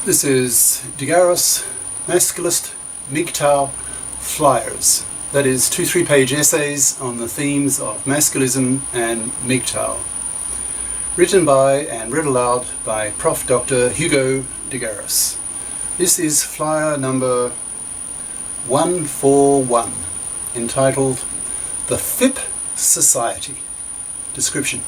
This is GARIS, Masculist, MGTOW flyers. That is 2 3-page essays on the themes of masculism and MGTOW. Written by and read aloud by Prof. Dr. Hugo de GARIS. This is flyer number 141, entitled The FIP Society. Description.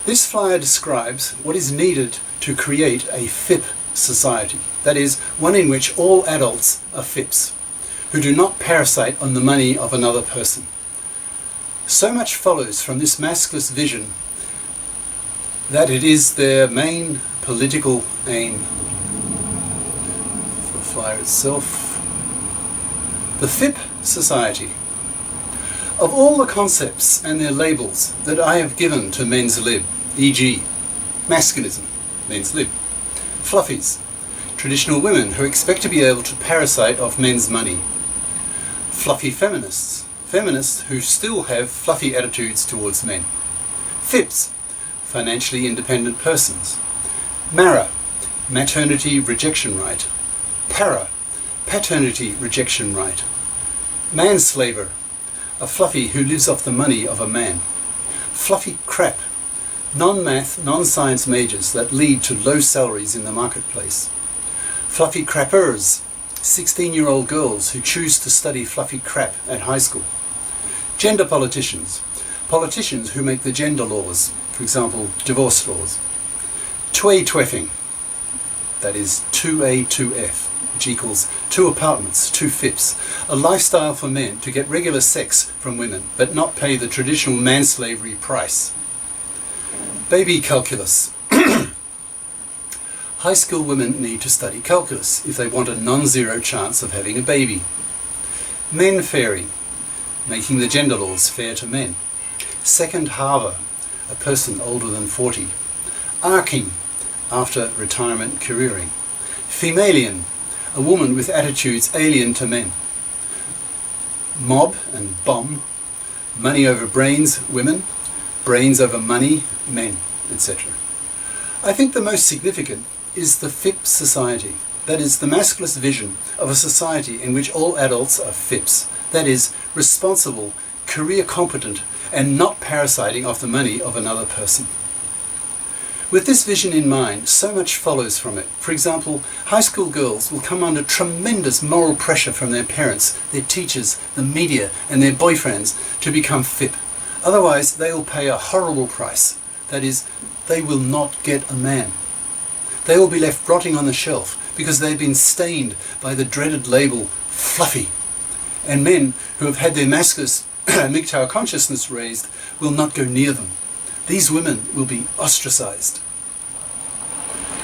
This flyer describes what is needed to create a FIP society, that is, one in which all adults are FIPs, who do not parasite on the money of another person. So much follows from this masculist vision that it is their main political aim. For the flyer itself, the FIP Society. Of all the concepts and their labels that I have given to men's lib, e.g. masculism, men's lib, fluffies, traditional women who expect to be able to parasite off men's money, fluffy feminists, feminists who still have fluffy attitudes towards men, FIPs, financially independent persons, MARA, maternity rejection right, PARA, paternity rejection right, manslaver, a fluffy who lives off the money of a man, fluffy crap, non-math, non-science majors that lead to low salaries in the marketplace, fluffy crappers, 16-year-old girls who choose to study fluffy crap at high school, gender politicians, politicians who make the gender laws, for example, divorce laws, tway-tweffing, that is 2A, 2F, which equals 2 apartments, 2 FIPs, a lifestyle for men to get regular sex from women but not pay the traditional manslavery price. Baby calculus. High school women need to study calculus if they want a non-zero chance of having a baby. Men fairing, making the gender laws fair to men. Second harver, a person older than 40. Arcing, after retirement careering. Femalian, a woman with attitudes alien to men. Mob and bomb, money over brains, women, brains over money, men, etc. I think the most significant is the FIP Society, that is, the masculist vision of a society in which all adults are FIPs, that is, responsible, career competent, and not parasiting off the money of another person. With this vision in mind, so much follows from it. For example, high school girls will come under tremendous moral pressure from their parents, their teachers, the media, and their boyfriends to become FIP. Otherwise, they will pay a horrible price. That is, they will not get a man. They will be left rotting on the shelf because they've been stained by the dreaded label fluffy. And men who have had their masculist MGTOW consciousness raised will not go near them. These women will be ostracized.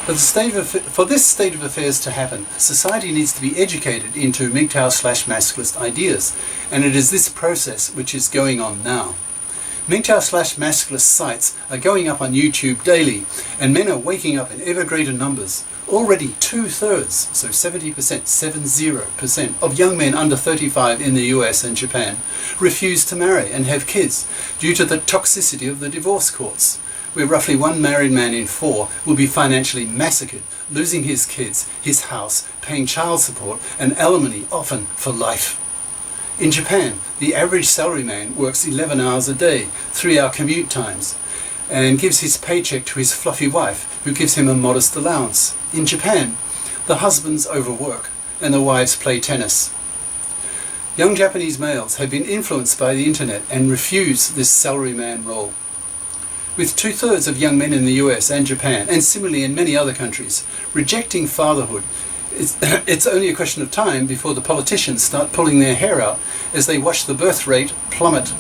For this state of affairs to happen, society needs to be educated into MGTOW/masculist ideas, and it is this process which is going on now. MGTOW/masculist sites are going up on YouTube daily, and men are waking up in ever greater numbers. Already 2/3, so 70% of young men under 35 in the US and Japan refuse to marry and have kids due to the toxicity of the divorce courts, where roughly 1 married man in 4 will be financially massacred, losing his kids, his house, paying child support and alimony, often for life. In Japan, the average salaryman works 11 hours a day, 3-hour commute times, and gives his paycheck to his fluffy wife, who gives him a modest allowance. In Japan, the husbands overwork and the wives play tennis. Young Japanese males have been influenced by the internet and refuse this salaryman role. With 2/3 of young men in the US and Japan, and similarly in many other countries, rejecting fatherhood, it's only a question of time before the politicians start pulling their hair out as they watch the birth rate plummet.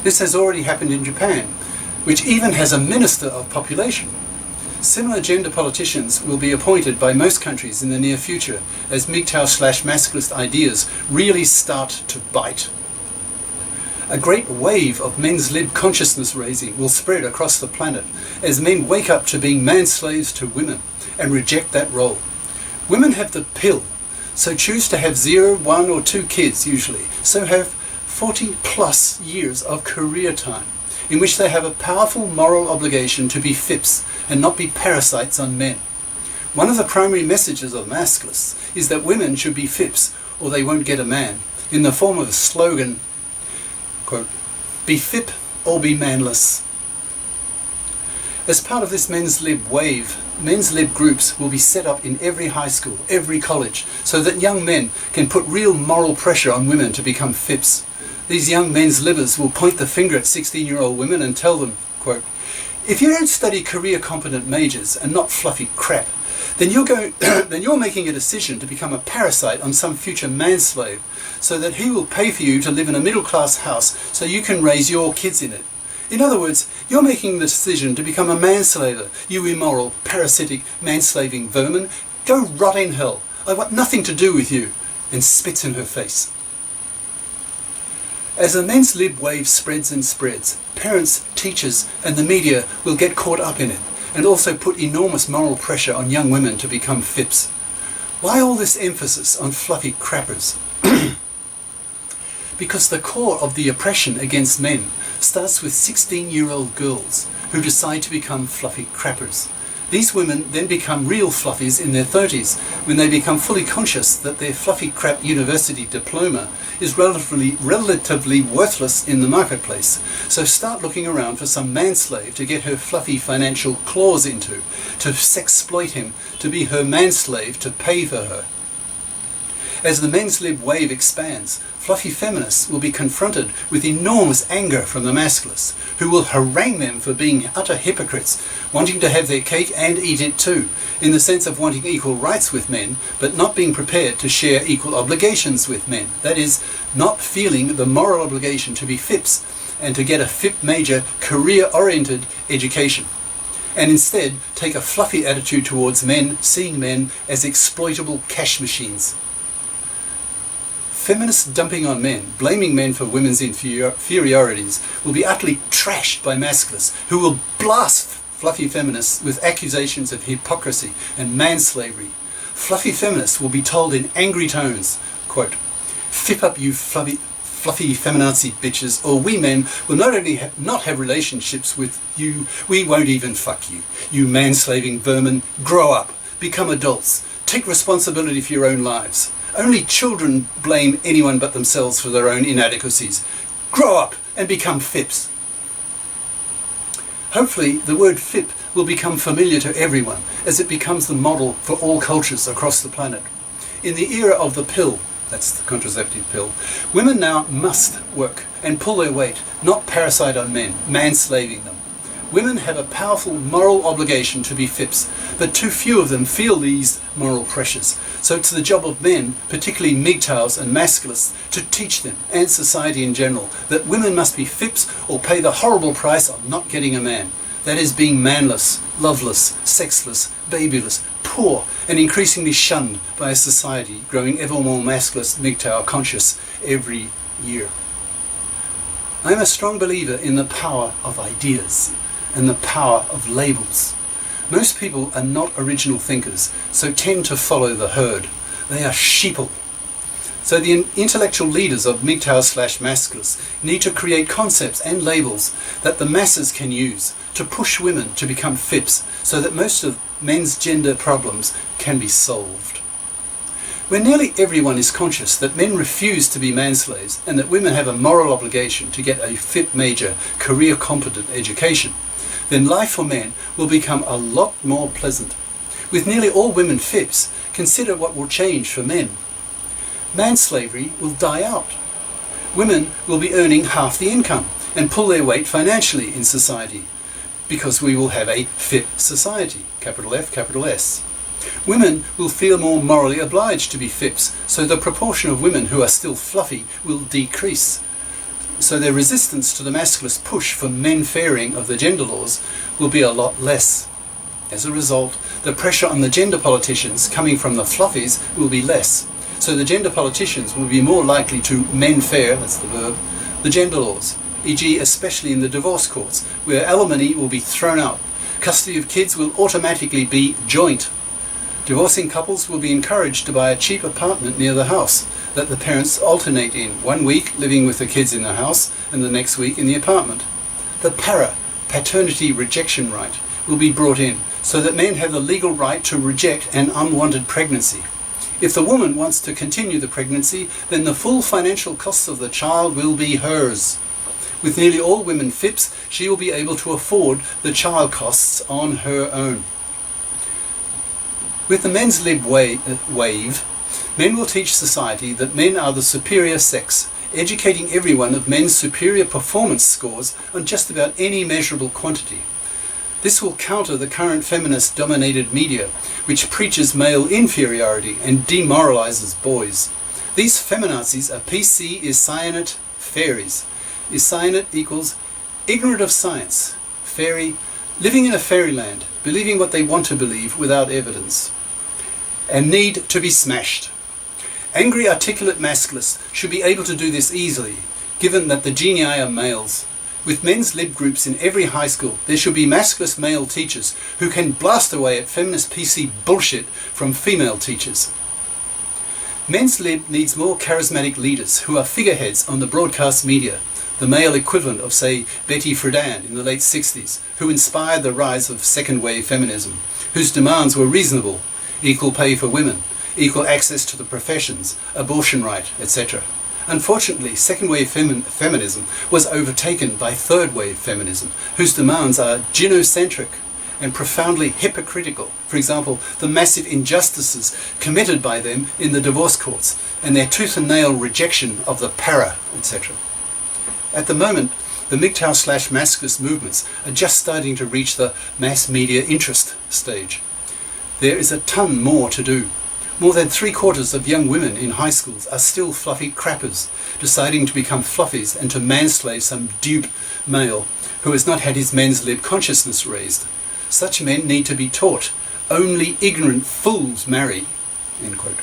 This has already happened in Japan, which even has a minister of population. Similar gender politicians will be appointed by most countries in the near future as MGTOW/masculist ideas really start to bite. A great wave of men's lib consciousness raising will spread across the planet as men wake up to being man-slaves to women and reject that role. Women have the pill, so choose to have 0, 1 or 2 kids usually, so have 40 plus years of career time. in which they have a powerful moral obligation to be FIPs and not be parasites on men. One of the primary messages of Masculists is that women should be FIPs or they won't get a man, in the form of a slogan, quote, "Be FIP or be manless." As part of this men's lib wave, men's lib groups will be set up in every high school, every college, so that young men can put real moral pressure on women to become FIPs. These young men's libbers will point the finger at 16-year-old women and tell them, quote, "If you don't study career competent majors and not fluffy crap, then you're making a decision to become a parasite on some future manslave, so that he will pay for you to live in a middle-class house so you can raise your kids in it. In other words, you're making the decision to become a manslaver, you immoral, parasitic, manslaving vermin. Go rot in hell. I want nothing to do with you," and spits in her face. As the men's lib wave spreads and spreads, parents, teachers and the media will get caught up in it, and also put enormous moral pressure on young women to become FIPs. Why all this emphasis on fluffy crappers? Because the core of the oppression against men starts with 16-year-old girls who decide to become fluffy crappers. These women then become real fluffies in their 30s when they become fully conscious that their fluffy crap university diploma is relatively worthless in the marketplace. So start looking around for some manslave to get her fluffy financial claws into, to sexploit him, to be her manslave, to pay for her. As the men's lib wave expands, fluffy feminists will be confronted with enormous anger from the masculists, who will harangue them for being utter hypocrites, wanting to have their cake and eat it too, in the sense of wanting equal rights with men, but not being prepared to share equal obligations with men. That is, not feeling the moral obligation to be FIPs and to get a FIP major career-oriented education, and instead take a fluffy attitude towards men, seeing men as exploitable cash machines. Feminists dumping on men, blaming men for women's inferiorities, will be utterly trashed by masculists, who will blast fluffy feminists with accusations of hypocrisy and manslavery. Fluffy feminists will be told in angry tones, quote, "Fip up, you fluffy feminazi bitches, or we men will not only not have relationships with you, we won't even fuck you. You manslaving vermin, grow up, become adults, take responsibility for your own lives. Only children blame anyone but themselves for their own inadequacies. Grow up and become FIPs." Hopefully the word FIP will become familiar to everyone as it becomes the model for all cultures across the planet. In the era of the pill, that's the contraceptive pill, women now must work and pull their weight, not parasite on men, manslaving them. Women have a powerful moral obligation to be FIPs, but too few of them feel these moral pressures. So it's the job of men, particularly MGTOWs and Masculists, to teach them, and society in general, that women must be FIPs or pay the horrible price of not getting a man. That is, being manless, loveless, sexless, babyless, poor, and increasingly shunned by a society growing ever more masculist, MGTOW conscious every year. I am a strong believer in the power of ideas and the power of labels. Most people are not original thinkers, so tend to follow the herd. They are sheeple. So the intellectual leaders of MGTOW/Masculists need to create concepts and labels that the masses can use to push women to become FIPs, so that most of men's gender problems can be solved. When nearly everyone is conscious that men refuse to be manslaves and that women have a moral obligation to get a FIP major, career-competent education, then life for men will become a lot more pleasant. With nearly all women FIPs, consider what will change for men. Manslavery will die out. Women will be earning half the income and pull their weight financially in society, because we will have a FIP society, capital F, capital S. Women will feel more morally obliged to be FIPs, so the proportion of women who are still fluffy will decrease. So their resistance to the masculist push for men-fairing of the gender laws will be a lot less. As a result, the pressure on the gender politicians coming from the fluffies will be less. So the gender politicians will be more likely to men-fair, that's the verb, the gender laws, e.g. especially in the divorce courts, where alimony will be thrown out. Custody of kids will automatically be joint. Divorcing couples will be encouraged to buy a cheap apartment near the house that the parents alternate in, 1 week living with the kids in the house and the next week in the apartment. The paternity rejection right will be brought in, so that men have the legal right to reject an unwanted pregnancy. If the woman wants to continue the pregnancy, then the full financial costs of the child will be hers. With nearly all women FIPs, she will be able to afford the child costs on her own. With the men's lib wave, men will teach society that men are the superior sex, educating everyone of men's superior performance scores on just about any measurable quantity. This will counter the current feminist-dominated media, which preaches male inferiority and demoralizes boys. These feminazis are PC is cyanate fairies. Is cyanate equals ignorant of science, fairy, living in a fairyland, believing what they want to believe without evidence, and need to be smashed. Angry, articulate masculists should be able to do this easily, given that the genii are males. With men's lib groups in every high school, there should be masculist male teachers who can blast away at feminist PC bullshit from female teachers. Men's lib needs more charismatic leaders who are figureheads on the broadcast media, the male equivalent of, say, Betty Friedan in the late 60s, who inspired the rise of second-wave feminism, whose demands were reasonable: equal pay for women, equal access to the professions, abortion right, etc. Unfortunately, second-wave feminism was overtaken by third-wave feminism, whose demands are gynocentric and profoundly hypocritical. For example, the massive injustices committed by them in the divorce courts and their tooth-and-nail rejection of the para, etc. At the moment, the MGTOW/masculist movements are just starting to reach the mass media interest stage. There is a ton more to do. More than 3/4 of young women in high schools are still fluffy crappers, deciding to become fluffies and to manslave some dupe male who has not had his men's lib consciousness raised. Such men need to be taught, only ignorant fools marry, end quote.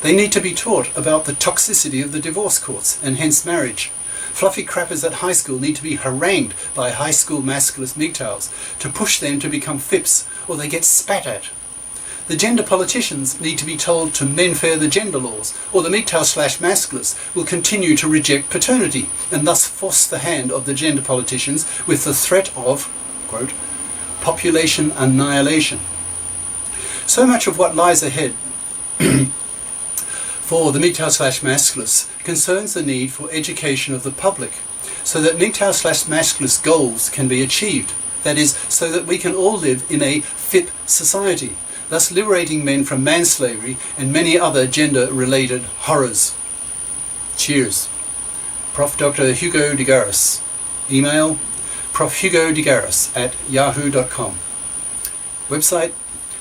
They need to be taught about the toxicity of the divorce courts and hence marriage. Fluffy crappers at high school need to be harangued by high school masculist MGTOWs to push them to become FIPs, or they get spat at. The gender politicians need to be told to men-fair the gender laws, or the MGTOW/masculists will continue to reject paternity and thus force the hand of the gender politicians with the threat of, quote, population annihilation. So much of what lies ahead for the MGTOW/masculists concerns the need for education of the public, so that MGTOW/masculist goals can be achieved. That is, so that we can all live in a FIP society, thus liberating men from manslavery and many other gender-related horrors. Cheers. Prof. Dr. Hugo de GARIS. Email profhugodegaris@yahoo.com. Website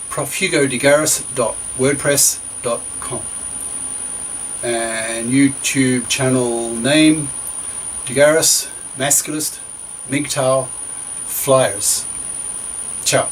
profhugodegaris.wordpress.com. And YouTube channel name de GARIS, Masculist, MGTOW, Flyers. Ciao.